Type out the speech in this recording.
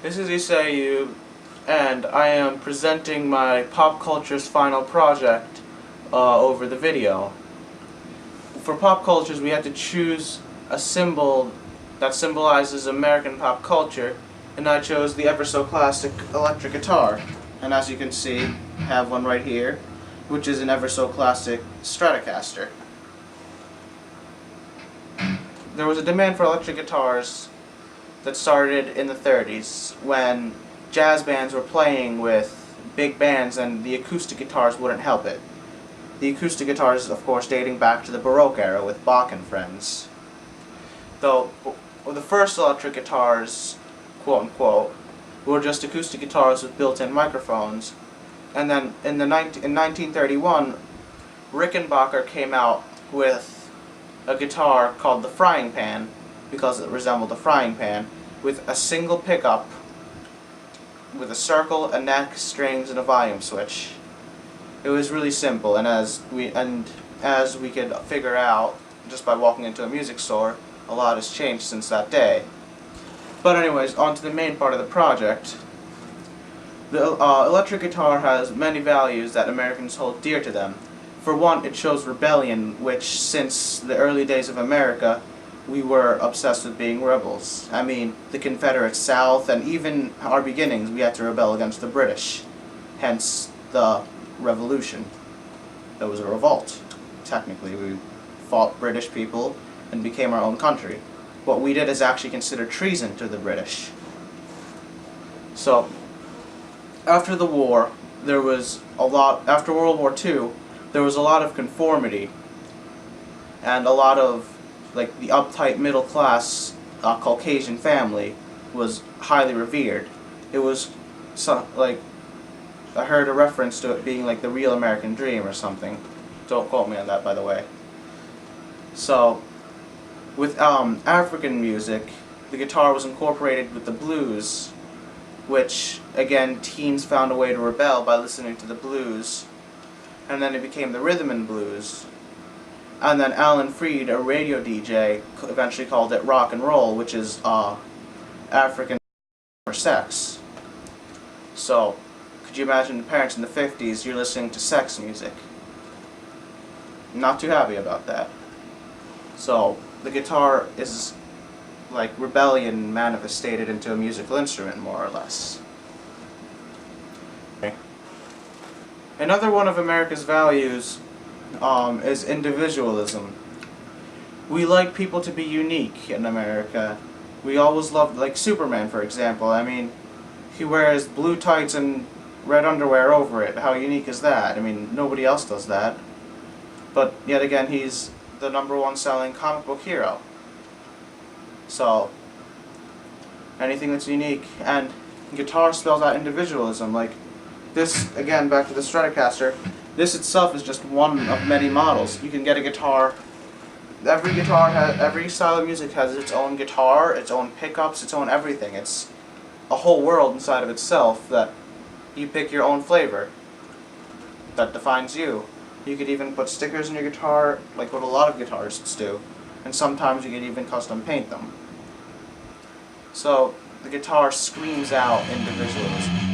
This is Isayu, and I am presenting my Pop Culture's final project over the video. For Pop Cultures, we had to choose a symbol that symbolizes American pop culture, and I chose the ever so classic electric guitar. And as you can see, I have one right here, which is an ever so classic Stratocaster. There was a demand for electric guitars that started in the 30s when jazz bands were playing with big bands and the acoustic guitars wouldn't help it. The acoustic guitars, of course, dating back to the Baroque era with Bach and friends. Though the first electric guitars, quote-unquote, were just acoustic guitars with built-in microphones. And then in 1931, Rickenbacker came out with a guitar called the Frying Pan, because it resembled a frying pan, with a single pickup, with a circle, a neck, strings, and a volume switch. It was really simple, and as we could figure out just by walking into a music store, a lot has changed since that day. But anyways, on to the main part of the project. The electric guitar has many values that Americans hold dear to them. For one, it shows rebellion, which since the early days of America, we were obsessed with being rebels. I mean, the Confederate South, and even our beginnings, we had to rebel against the British. Hence, the Revolution. That was a revolt. Technically, we fought British people and became our own country. What we did is actually considered treason to the British. So, after the war, after World War II, there was a lot of conformity, and a lot of, like, the uptight middle class Caucasian family was highly revered. It was I heard a reference to it being like the real American dream or something. Don't quote me on that, by the way. So, with African music, the guitar was incorporated with the blues, which, again, teens found a way to rebel by listening to the blues. And then it became the rhythm and blues. And then Alan Freed, a radio DJ, eventually called it rock and roll, which is African for sex. So, could you imagine the parents in the 50s, you're listening to sex music? Not too happy about that. So, the guitar is like rebellion manifested into a musical instrument, more or less. Okay. Another one of America's values is individualism. We like people to be unique in America. We always loved, like Superman, for example. I mean, he wears blue tights and red underwear over it. How unique is that? I mean, nobody else does that. But yet again, he's the #1 selling comic book hero. So, anything that's unique. And guitar spells out individualism. Like this, again, back to the Stratocaster. This itself is just one of many models. You can get a guitar. Every style of music has its own guitar, its own pickups, its own everything. It's a whole world inside of itself that you pick your own flavor that defines you. You could even put stickers in your guitar, like what a lot of guitarists do, and sometimes you could even custom paint them. So the guitar screams out individualism.